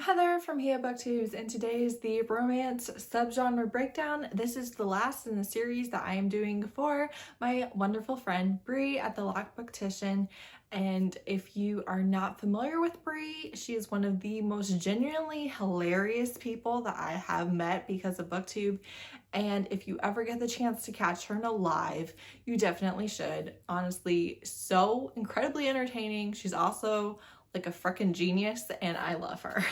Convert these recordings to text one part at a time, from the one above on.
I'm Heather from booktubes, and today is the romance subgenre breakdown. This is the last in the series that I am doing for my wonderful friend Bree at the Lock Booktician. And if you are not familiar with Bree, she is one of the most genuinely hilarious people that I have met because of booktube. And if you ever get the chance to catch her in a live, you definitely should. Honestly, so incredibly entertaining. She's also like a freaking genius, and I love her.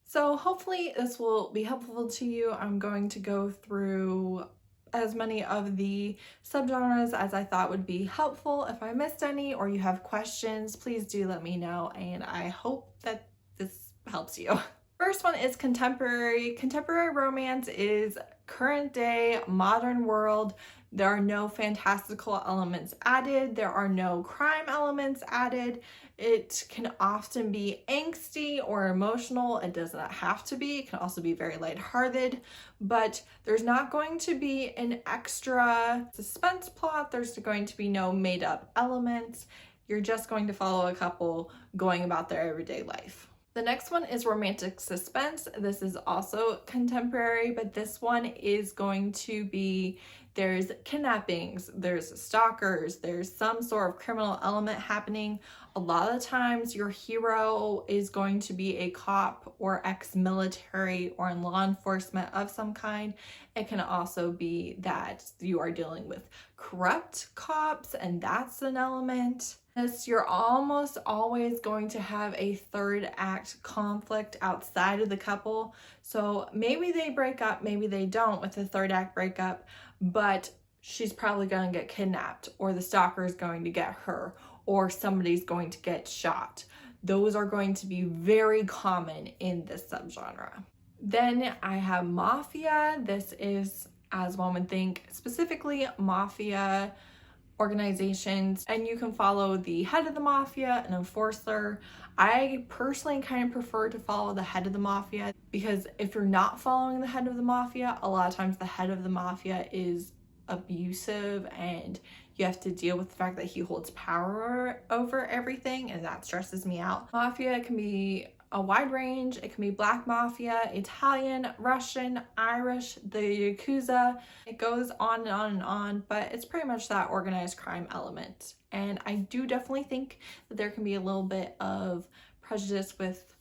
So hopefully this will be helpful to you. I'm going to go through as many of the subgenres as I thought would be helpful. If I missed any or you have questions, please do let me know, and I hope that this helps you. First one is contemporary. Contemporary romance is current day, modern world. There are no fantastical elements added. There are no crime elements added. It can often be angsty or emotional. It does not have to be. It can also be very lighthearted, but there's not going to be an extra suspense plot. There's going to be no made up elements. You're just going to follow a couple going about their everyday life. The next one is romantic suspense. This is also contemporary, but this one is going to be, there's kidnappings, there's stalkers, there's some sort of criminal element happening. A lot of the times your hero is going to be a cop or ex-military or in law enforcement of some kind. It can also be that you are dealing with corrupt cops, and that's an element. You're almost always going to have a third act conflict outside of the couple. So maybe they break up, maybe they don't with the third act breakup, but she's probably going to get kidnapped, or the stalker is going to get her, or somebody's going to get shot. Those are going to be very common in this subgenre. Then I have mafia. This is, as one would think, specifically mafia organizations, and you can follow the head of the mafia, an enforcer. I personally kind of prefer to follow the head of the mafia, because if you're not following the head of the mafia, a lot of times the head of the mafia is abusive and you have to deal with the fact that he holds power over everything, and that stresses me out. Mafia can be a wide range. It can be black mafia, Italian, Russian, Irish, the Yakuza. It goes on and on and on, but it's pretty much that organized crime element. And I do definitely think that there can be a little bit of prejudice with,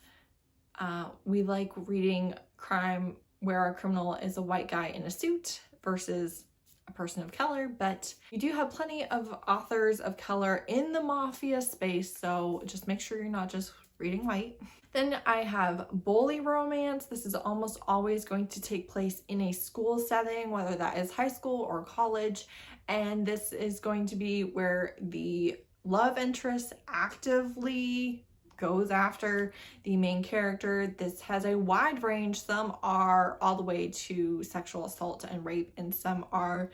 we like reading crime where our criminal is a white guy in a suit versus a person of color, but you do have plenty of authors of color in the mafia space, so just make sure you're not just reading white. Then I have bully romance. This is almost always going to take place in a school setting, whether that is high school or college, and this is going to be where the love interest actively goes after the main character. This has a wide range. Some are all the way to sexual assault and rape, and some are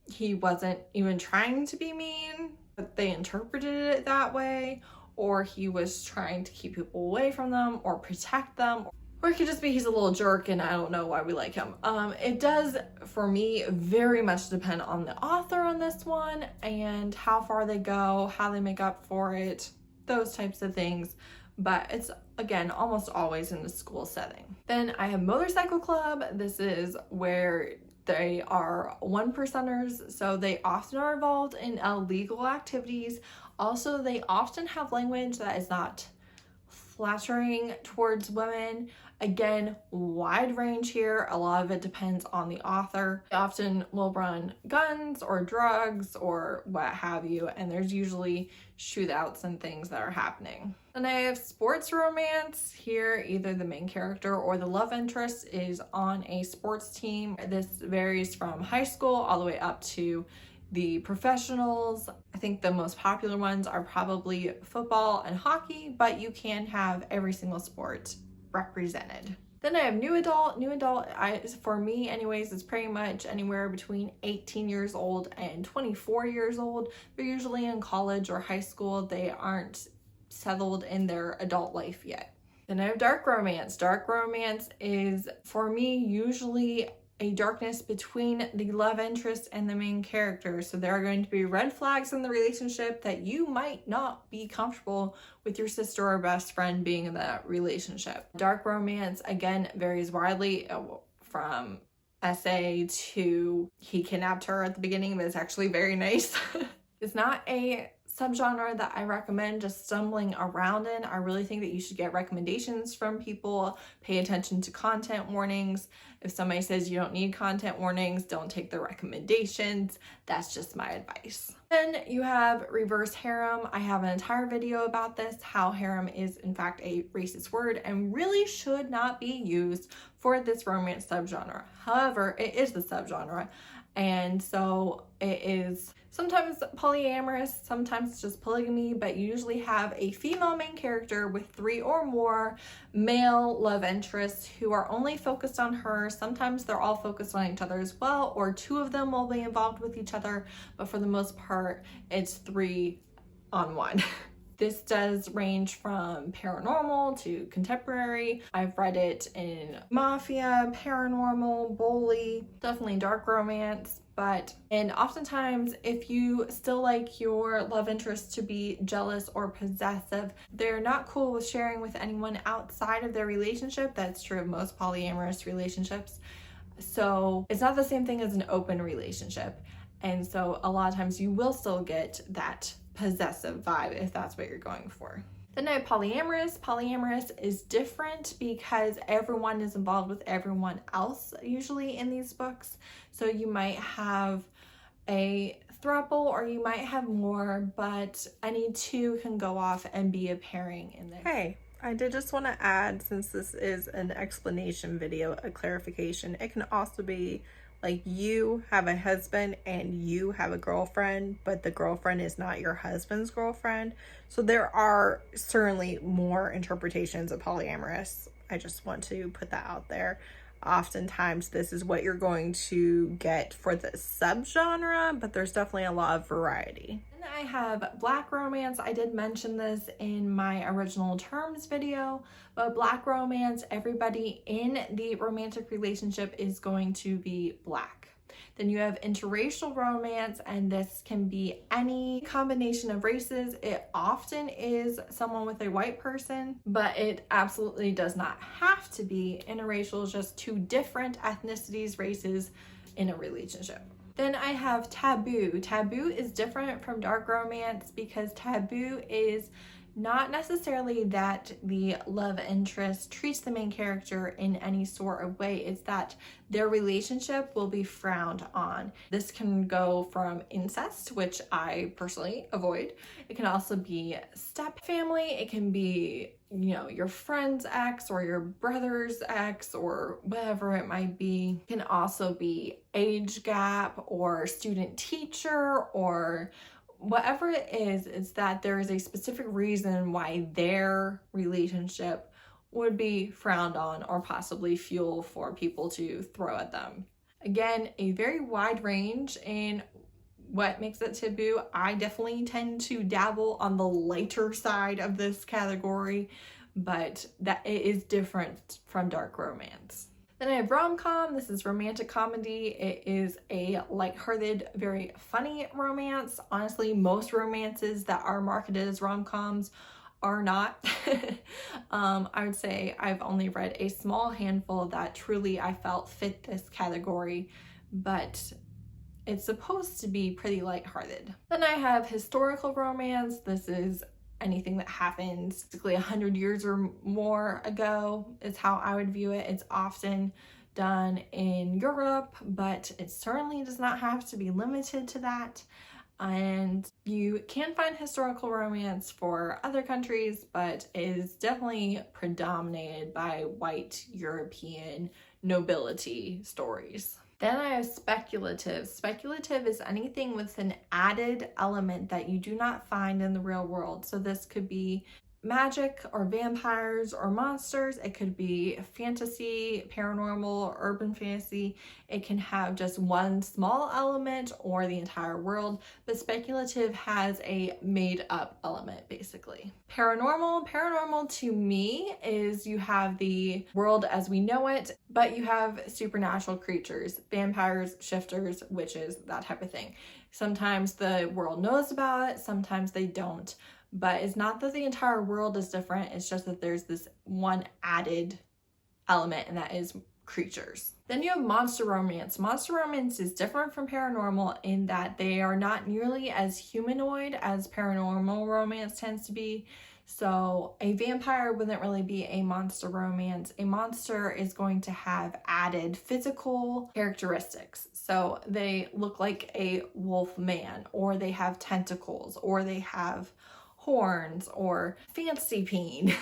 he wasn't even trying to be mean, but they interpreted it that way, or he was trying to keep people away from them or protect them, or it could just be he's a little jerk and I don't know why we like him. It does, for me, very much depend on the author on this one and how far they go, how they make up for it, those types of things. But it's, again, almost always in the school setting. Then I have Motorcycle Club. This is where they are one percenters, so they often are involved in illegal activities. Also, they often have language that is not flattering towards women. Again, wide range here. A lot of it depends on the author. They often will run guns or drugs or what have you, and there's usually shootouts and things that are happening. Then I have sports romance. Here, either the main character or the love interest is on a sports team. This varies from high school all the way up to the professionals. I think the most popular ones are probably football and hockey, but you can have every single sport represented. Then I have new adult. New adult, for me anyways, is pretty much anywhere between 18 years old and 24 years old. They're usually in college or high school. They aren't settled in their adult life yet. Then I have dark romance. Dark romance is, for me, usually a darkness between the love interest and the main character. So there are going to be red flags in the relationship that you might not be comfortable with your sister or best friend being in that relationship. Dark romance, again, varies widely from essay to he kidnapped her at the beginning, but it's actually very nice. It's not a subgenre that I recommend just stumbling around in. I really think that you should get recommendations from people, pay attention to content warnings. If somebody says you don't need content warnings, don't take their recommendations. That's just my advice. Then you have reverse harem. I have an entire video about this, how harem is in fact a racist word and really should not be used for this romance subgenre. However, it is the subgenre, and so it is sometimes polyamorous, sometimes just polygamy, but you usually have a female main character with 3 or more male love interests who are only focused on her. Sometimes they're all focused on each other as well, or 2 of them will be involved with each other, but for the most part, it's 3 on 1. This does range from paranormal to contemporary. I've read it in mafia, paranormal, bully, definitely dark romance. And oftentimes, if you still like your love interest to be jealous or possessive, they're not cool with sharing with anyone outside of their relationship. That's true of most polyamorous relationships. So it's not the same thing as an open relationship. And so a lot of times you will still get that possessive vibe if that's what you're going for. Then I have polyamorous. Polyamorous is different because everyone is involved with everyone else usually in these books. So you might have a throuple or you might have more, but any 2 can go off and be a pairing in there. Hey, I did just want to add, since this is an explanation video, a clarification. It can also be like you have a husband and you have a girlfriend, but the girlfriend is not your husband's girlfriend. So there are certainly more interpretations of polyamorous. I just want to put that out there. Oftentimes this is what you're going to get for the subgenre, but there's definitely a lot of variety. And I have black romance. I did mention this in my original terms video, but black romance, everybody in the romantic relationship is going to be black. Then you have interracial romance, and this can be any combination of races. It often is someone with a white person, but it absolutely does not have to be. Interracial is just 2 different ethnicities, races in a relationship. Then I have taboo. Taboo is different from dark romance because taboo is not necessarily that the love interest treats the main character in any sort of way. It's that their relationship will be frowned on. This can go from incest, which I personally avoid. It can also be step family. It can be, your friend's ex or your brother's ex or whatever it might be. It can also be age gap or student teacher or whatever it is that there is a specific reason why their relationship would be frowned on or possibly fuel for people to throw at them. Again, a very wide range in what makes it taboo. I definitely tend to dabble on the lighter side of this category, but that it is different from dark romance. Then I have romcom. This is romantic comedy. It is a lighthearted, very funny romance. Honestly, most romances that are marketed as romcoms are not. I would say I've only read a small handful that truly I felt fit this category, but it's supposed to be pretty lighthearted. Then I have historical romance. This is anything that happened basically 100 years or more ago is how I would view it. It's often done in Europe, but it certainly does not have to be limited to that. And you can find historical romance for other countries, but it is definitely predominated by white European nobility stories. Then I have speculative. Speculative is anything with an added element that you do not find in the real world. So this could be magic or vampires or monsters. It could be fantasy, paranormal, urban fantasy. It can have just one small element or the entire world, but speculative has a made up element basically. Paranormal to me is you have the world as we know it, but you have supernatural creatures, vampires, shifters, witches, that type of thing. Sometimes the world knows about it, sometimes they don't. But it's not that the entire world is different, it's just that there's this one added element, and that is creatures. Then you have monster romance. Monster romance is different from paranormal in that they are not nearly as humanoid as paranormal romance tends to be. So a vampire wouldn't really be a monster romance. A monster is going to have added physical characteristics. So they look like a wolf man, or they have tentacles, or they have horns, or fancy peen.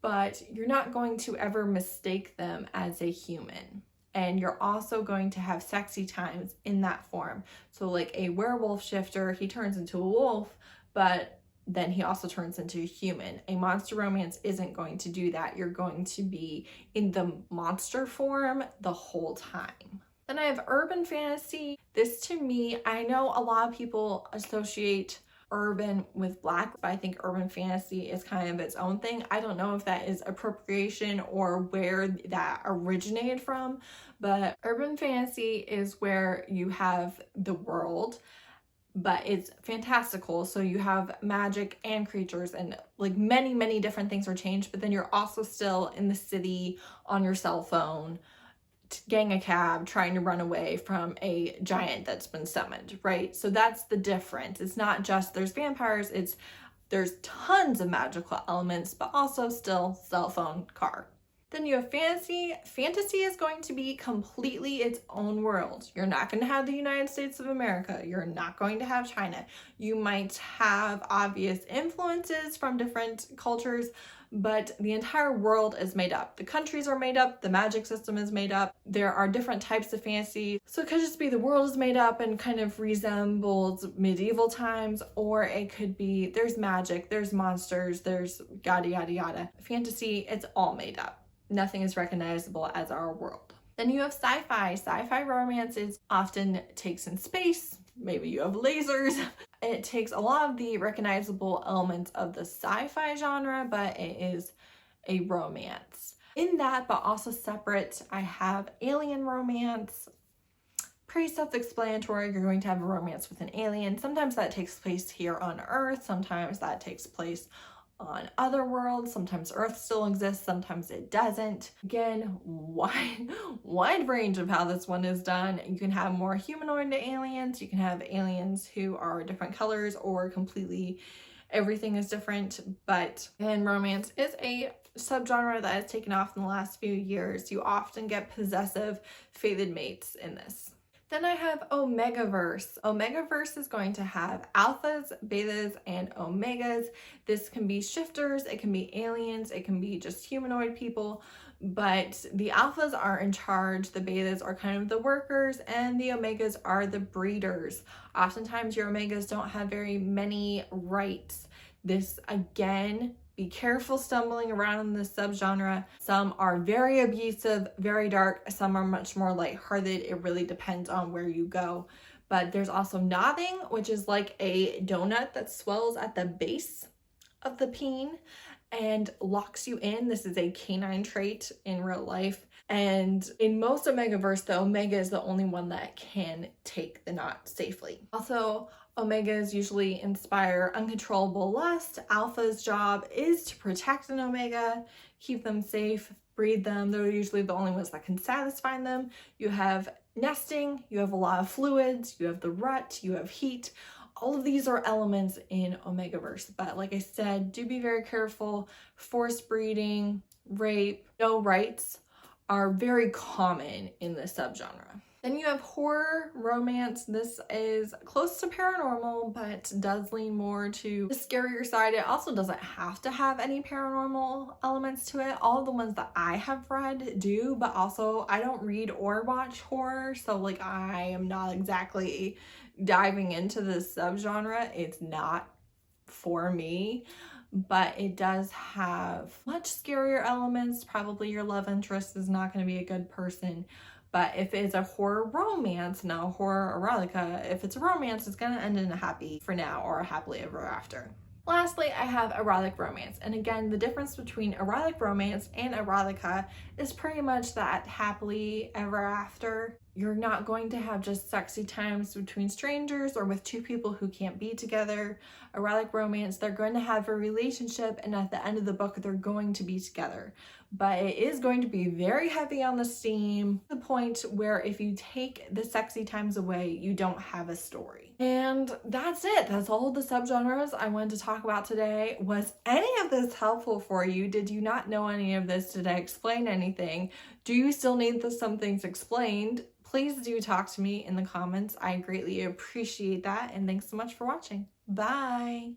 But you're not going to ever mistake them as a human. And you're also going to have sexy times in that form. So like a werewolf shifter, he turns into a wolf, but then he also turns into a human. A monster romance isn't going to do that. You're going to be in the monster form the whole time. Then I have urban fantasy. This to me, I know a lot of people associate urban with Black, but I think urban fantasy is kind of its own thing. I don't know if that is appropriation or where that originated from, but urban fantasy is where you have the world, but it's fantastical. So you have magic and creatures and like many different things are changed, but then you're also still in the city on your cell phone, getting a cab, trying to run away from a giant that's been summoned, right? So that's the difference. It's not just there's vampires, there's tons of magical elements, but also still cell phone, car. Then you have fantasy. Fantasy is going to be completely its own world. You're not going to have the United States of America. You're not going to have China. You might have obvious influences from different cultures, but the entire world is made up. The countries are made up, the magic system is made up. There are different types of fantasy. So it could just be the world is made up and kind of resembles medieval times, or it could be there's magic, there's monsters, there's yada yada yada. Fantasy, it's all made up. Nothing is recognizable as our world. Then you have sci-fi. Sci-fi romance is often takes in space. Maybe you have lasers. It takes a lot of the recognizable elements of the sci-fi genre, but it is a romance. In that, but also separate, I have alien romance. Pretty self-explanatory. You're going to have a romance with an alien. Sometimes that takes place here on Earth. Sometimes that takes place on other worlds. Sometimes Earth still exists, sometimes it doesn't. Again, wide range of how this one is done. You can have more humanoid aliens, you can have aliens who are different colors or completely everything is different. But and romance is a subgenre that has taken off in the last few years. You often get possessive fated mates in this. Then I have Omegaverse. Omegaverse is going to have alphas, betas, and omegas. This can be shifters, it can be aliens, it can be just humanoid people, but the alphas are in charge, the betas are kind of the workers, and the omegas are the breeders. Oftentimes your omegas don't have very many rights. This again, be careful stumbling around in this subgenre. Some are very abusive, very dark. Some are much more lighthearted. It really depends on where you go. But there's also nodding, which is like a donut that swells at the base of the peen and locks you in. This is a canine trait in real life. And in most Omegaverse, the Omega is the only one that can take the knot safely. Also, Omegas usually inspire uncontrollable lust. Alpha's job is to protect an Omega, keep them safe, breed them. They're usually the only ones that can satisfy them. You have nesting, you have a lot of fluids, you have the rut, you have heat. All of these are elements in Omegaverse. But like I said, do be very careful. Forced breeding, rape, no rights are very common in this subgenre. Then you have horror romance. This is close to paranormal, but does lean more to the scarier side. It also doesn't have to have any paranormal elements to it. All of the ones that I have read do, but also I don't read or watch horror, so like I am not exactly diving into this subgenre. It's not for me. but it does have much scarier elements. Probably your love interest is not going to be a good person. But if it's a horror romance, not a horror erotica, if it's a romance, it's going to end in a happy for now or a happily ever after. Lastly, I have erotic romance. And again, the difference between erotic romance and erotica is pretty much that happily ever after. You're not going to have just sexy times between strangers or with two people who can't be together. Erotic romance, they're going to have a relationship, and at the end of the book, they're going to be together. But it is going to be very heavy on the steam, to the point where if you take the sexy times away, you don't have a story. And that's it. That's all the subgenres I wanted to talk about today. Was any of this helpful for you? Did you not know any of this? Did I explain anything? Do you still need some things explained? Please do talk to me in the comments. I greatly appreciate that. And thanks so much for watching. Bye.